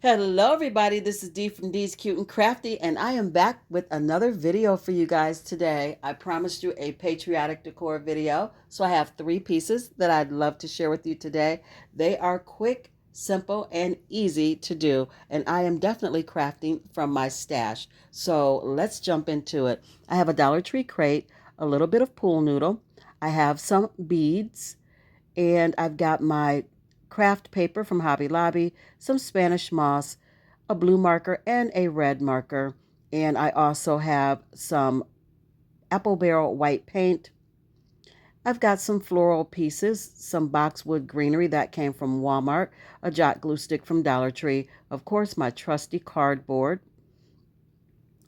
Hello everybody, this is Dee from Dee's Cute and Crafty, and I am back with another video for you guys today. I promised you a patriotic decor video, so I have three pieces that I'd love to share with you today. They are quick, simple, and easy to do, and I am definitely crafting from my stash. So let's jump into it. I have a Dollar Tree crate, a little bit of pool noodle, I have some beads, and I've got my craft paper from Hobby Lobby, some Spanish moss, a blue marker, and a red marker. And I also have some apple barrel white paint. I've got some floral pieces, some boxwood greenery that came from Walmart, a jot glue stick from Dollar Tree, of course, my trusty cardboard.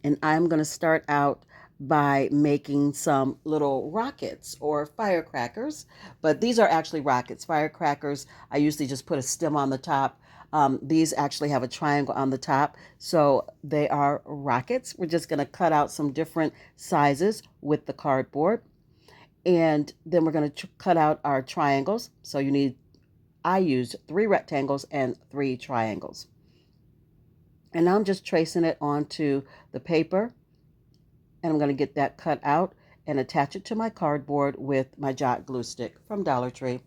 And I'm going to start out by making some little rockets or firecrackers, but these are actually rockets. Firecrackers, I usually just put a stem on the top. These actually have a triangle on the top, so they are rockets. We're just going to cut out some different sizes with the cardboard, and then we're going to cut out our triangles. So I used 3 rectangles and 3 triangles. And now I'm just tracing it onto the paper, and I'm going to get that cut out and attach it to my cardboard with my jot glue stick from Dollar Tree.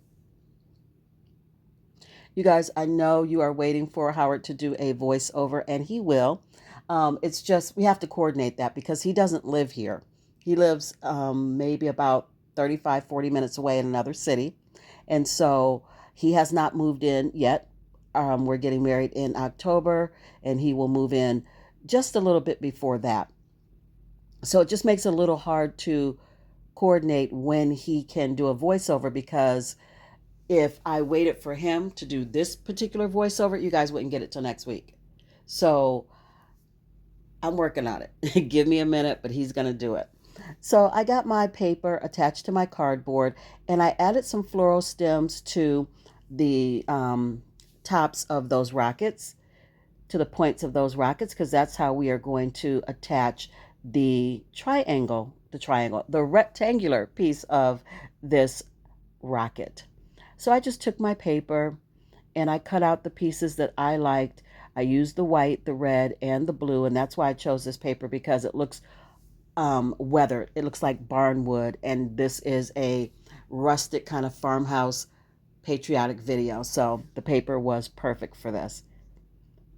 You guys, I know you are waiting for Howard to do a voiceover, and he will. It's just we have to coordinate that because he doesn't live here. He lives maybe about 35, 40 minutes away in another city. And so he has not moved in yet. We're getting married in October, and he will move in just a little bit before that. So it just makes it a little hard to coordinate when he can do a voiceover, because if I waited for him to do this particular voiceover, you guys wouldn't get it till next week. So I'm working on it. Give me a minute, but he's going to do it. So I got my paper attached to my cardboard, and I added some floral stems to the tops of those rockets, to the points of those rockets, because that's how we are going to attach the rectangular piece of this rocket. So I just took my paper and I cut out the pieces that I liked. I used the white, the red, and the blue, and that's why I chose this paper, because it looks weathered. It looks like barn wood, and this is a rustic kind of farmhouse patriotic video, so the paper was perfect for this.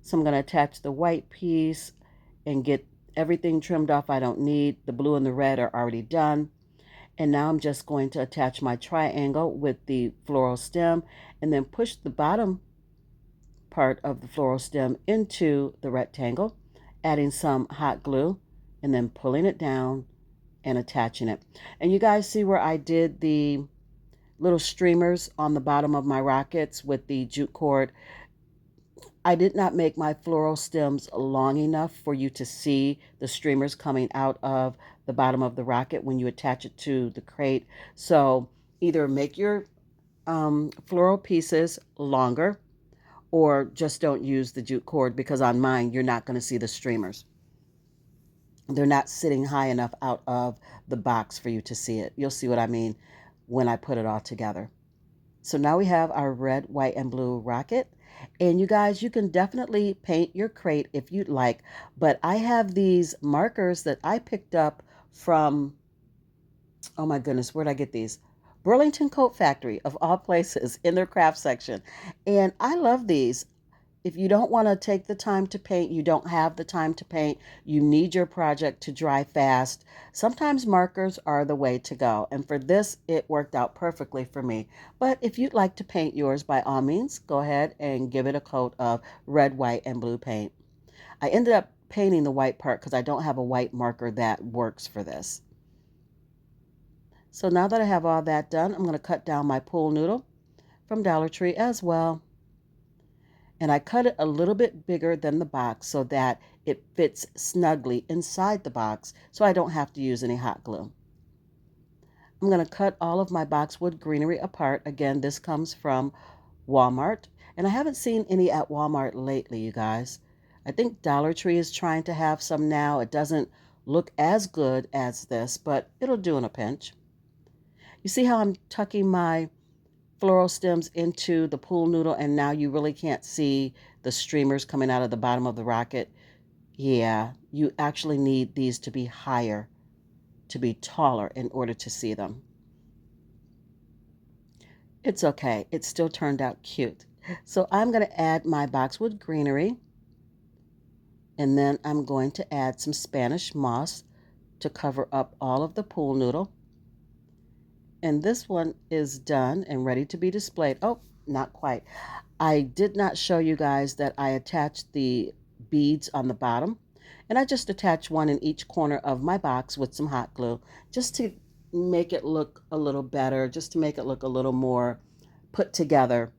So I'm going to attach the white piece and get everything trimmed off I don't need. The blue and the red are already done. And now I'm just going to attach my triangle with the floral stem and then push the bottom part of the floral stem into the rectangle, adding some hot glue and then pulling it down and attaching it. And you guys see where I did the little streamers on the bottom of my rockets with the jute cord. I did not make my floral stems long enough for you to see the streamers coming out of the bottom of the rocket when you attach it to the crate. So either make your floral pieces longer, or just don't use the jute cord, because on mine you're not going to see the streamers. They're not sitting high enough out of the box for you to see it. You'll see what I mean when I put it all together. So now we have our red, white, and blue rocket. And you guys, you can definitely paint your crate if you'd like. But I have these markers that I picked up from, oh my goodness, where'd I get these? Burlington Coat Factory, of all places, in their craft section. And I love these. If you don't want to take the time to paint, you don't have the time to paint, you need your project to dry fast, sometimes markers are the way to go. And for this, it worked out perfectly for me. But if you'd like to paint yours, by all means, go ahead and give it a coat of red, white, and blue paint. I ended up painting the white part because I don't have a white marker that works for this. So now that I have all that done, I'm going to cut down my pool noodle from Dollar Tree as well. And I cut it a little bit bigger than the box so that it fits snugly inside the box, so I don't have to use any hot glue. I'm going to cut all of my boxwood greenery apart. Again, this comes from Walmart, and I haven't seen any at Walmart lately, you guys. I think Dollar Tree is trying to have some now. It doesn't look as good as this, but it'll do in a pinch. You see how I'm tucking my floral stems into the pool noodle and now you really can't see the streamers coming out of the bottom of the rocket, yeah, you actually need these to be higher, to be taller in order to see them. It's okay. It still turned out cute. So I'm going to add my boxwood greenery, and then I'm going to add some Spanish moss to cover up all of the pool noodle. And this one is done and ready to be displayed. Oh, not quite. I did not show you guys that I attached the beads on the bottom. And I just attached one in each corner of my box with some hot glue just to make it look a little better, just to make it look a little more put together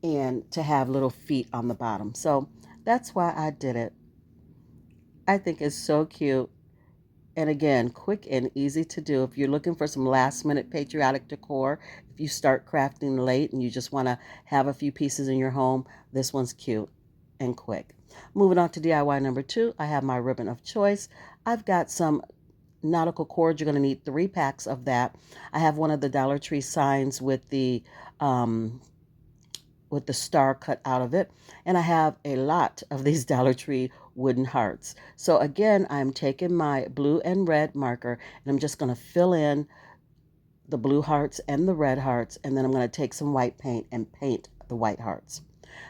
and to have little feet on the bottom. So that's why I did it. I think it's so cute. And again, quick and easy to do. If you're looking for some last minute patriotic decor, if you start crafting late and you just want to have a few pieces in your home, this one's cute and quick. Moving on to DIY number 2, I have my ribbon of choice. I've got some nautical cord. You're going to need 3 packs of that. I have one of the Dollar Tree signs um, with the star cut out of it. And I have a lot of these Dollar Tree wooden hearts. So again, I'm taking my blue and red marker and I'm just going to fill in the blue hearts and the red hearts. And then I'm going to take some white paint and paint the white hearts.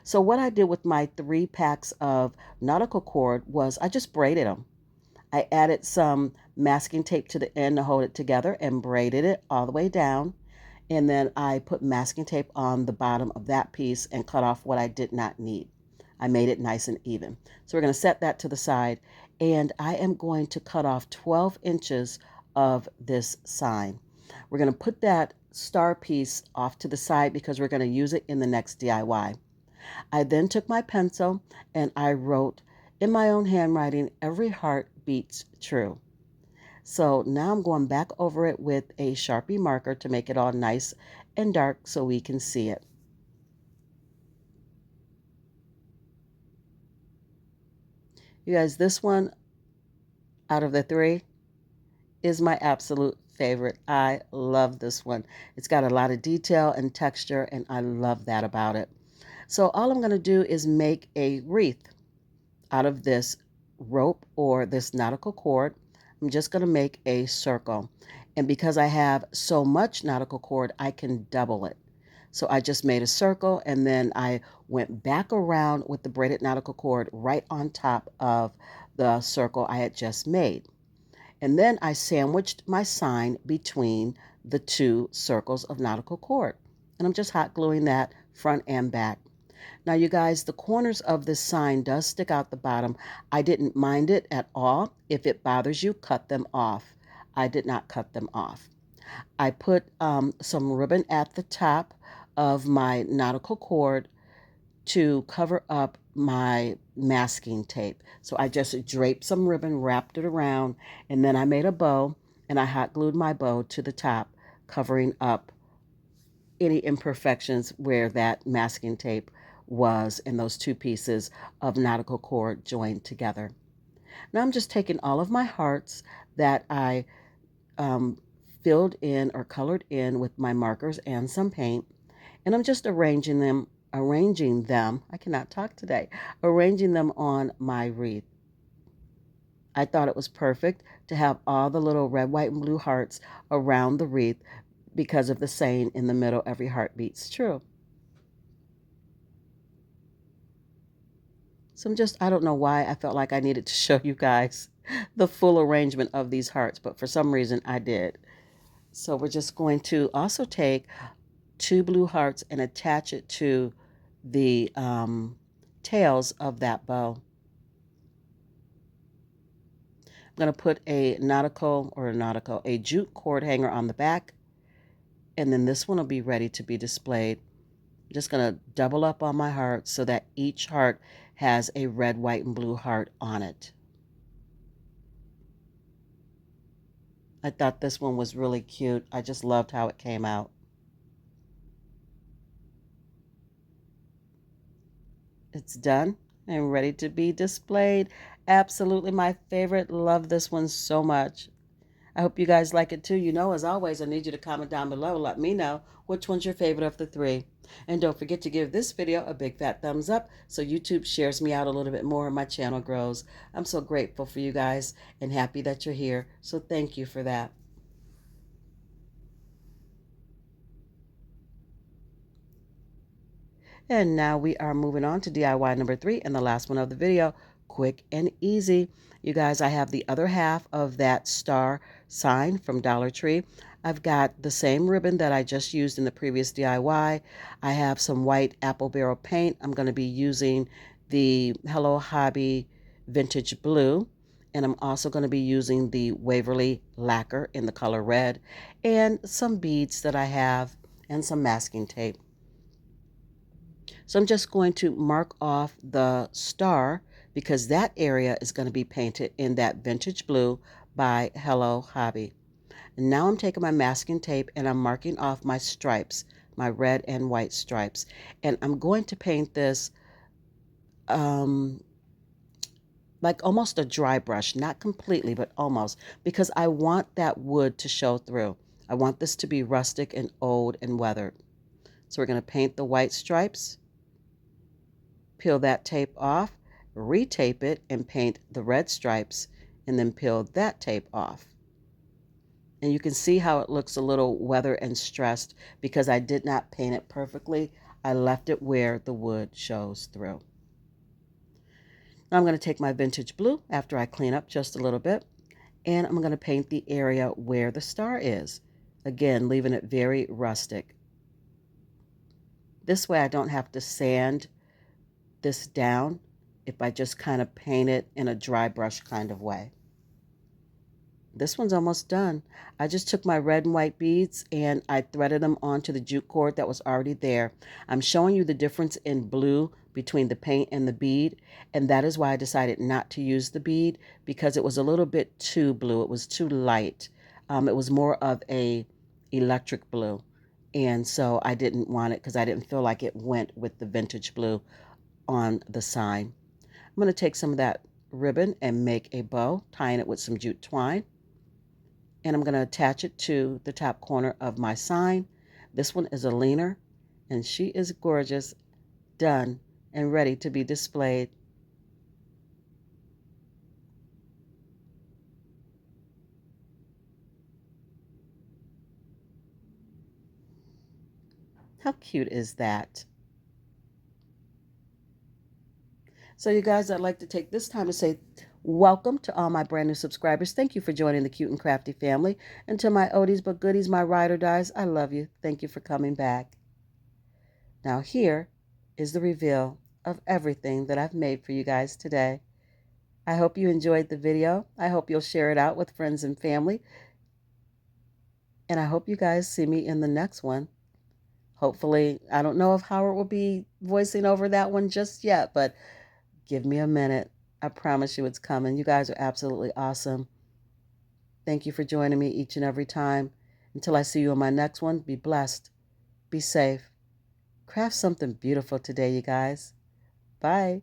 So what I did with my 3 packs of nautical cord was I just braided them. I added some masking tape to the end to hold it together and braided it all the way down. And then I put masking tape on the bottom of that piece and cut off what I did not need. I made it nice and even. So we're going to set that to the side. And I am going to cut off 12 inches of this sign. We're going to put that star piece off to the side because we're going to use it in the next DIY. I then took my pencil and I wrote in my own handwriting, "Every heart beats true." So now I'm going back over it with a Sharpie marker to make it all nice and dark so we can see it. You guys, this one out of the 3 is my absolute favorite. I love this one. It's got a lot of detail and texture, and I love that about it. So all I'm going to do is make a wreath out of this rope or this nautical cord. I'm just going to make a circle. And because I have so much nautical cord, I can double it. So I just made a circle and then I went back around with the braided nautical cord right on top of the circle I had just made. And then I sandwiched my sign between the 2 circles of nautical cord. And I'm just hot gluing that front and back. Now, you guys, the corners of this sign does stick out the bottom. I didn't mind it at all. If it bothers you, cut them off. I did not cut them off. I put some ribbon at the top of my nautical cord to cover up my masking tape. So I just draped some ribbon, wrapped it around, and then I made a bow, and I hot glued my bow to the top, covering up any imperfections where that masking tape was in those 2 pieces of nautical cord joined together. Now I'm just taking all of my hearts that I um, filled in or colored in with my markers and some paint, and I'm just arranging them, I cannot talk today, arranging them on my wreath. I thought it was perfect to have all the little red, white, and blue hearts around the wreath because of the saying in the middle, "Every heart beats true." So I don't know why I felt like I needed to show you guys the full arrangement of these hearts, but for some reason I did. So we're just going to also take 2 blue hearts and attach it to the tails of that bow. I'm going to put a a jute cord hanger on the back, and then this one will be ready to be displayed. I'm just going to double up on my heart so that each heart has a red, white, and blue heart on it. I thought this one was really cute. I just loved how it came out. It's done and ready to be displayed. Absolutely my favorite. Love this one so much. I hope you guys like it too. You know, as always, I need you to comment down below. Let me know which one's your favorite of the three. And don't forget to give this video a big fat thumbs up so YouTube shares me out a little bit more and my channel grows. I'm so grateful for you guys and happy that you're here. So thank you for that. And now we are moving on to DIY number 3 and the last one of the video. Quick and easy. You guys, I have the other half of that star sign from Dollar Tree. I've got the same ribbon that I just used in the previous DIY. I have some white apple barrel paint. I'm going to be using the Hello Hobby Vintage Blue. And I'm also going to be using the Waverly lacquer in the color red. And some beads that I have and some masking tape. So I'm just going to mark off the star because that area is going to be painted in that vintage blue by Hello Hobby. And now I'm taking my masking tape and I'm marking off my stripes, my red and white stripes. And I'm going to paint this like almost a dry brush, not completely, but almost, because I want that wood to show through. I want this to be rustic and old and weathered. So we're going to paint the white stripes. Peel that tape off, retape it, and paint the red stripes, and then peel that tape off. And you can see how it looks a little weathered and stressed because I did not paint it perfectly. I left it where the wood shows through. Now I'm going to take my vintage blue after I clean up just a little bit, and I'm going to paint the area where the star is. Again, leaving it very rustic. This way I don't have to sand this down if I just kind of paint it in a dry brush kind of way. This one's almost done. I just took my red and white beads and I threaded them onto the jute cord that was already there. I'm showing you the difference in blue between the paint and the bead, and that is why I decided not to use the bead because it was a little bit too blue. It was too light. It was more of a electric blue, and so I didn't want it because I didn't feel like it went with the vintage blue on the sign. I'm going to take some of that ribbon and make a bow, tying it with some jute twine. And I'm going to attach it to the top corner of my sign. This one is a leaner, and she is gorgeous, done, and ready to be displayed. How cute is that? So you guys, I'd like to take this time to say welcome to all my brand new subscribers. Thank you for joining the Cute and Crafty family. And to my odies but goodies, my ride or dies, I love you. Thank you for coming back. Now here is the reveal of everything that I've made for you guys today. I hope you enjoyed the video. I hope you'll share it out with friends and family. And I hope you guys see me in the next one. Hopefully, I don't know if Howard will be voicing over that one just yet, but give me a minute. I promise you it's coming. You guys are absolutely awesome. Thank you for joining me each and every time. Until I see you on my next one, be blessed. Be safe. Craft something beautiful today, you guys. Bye.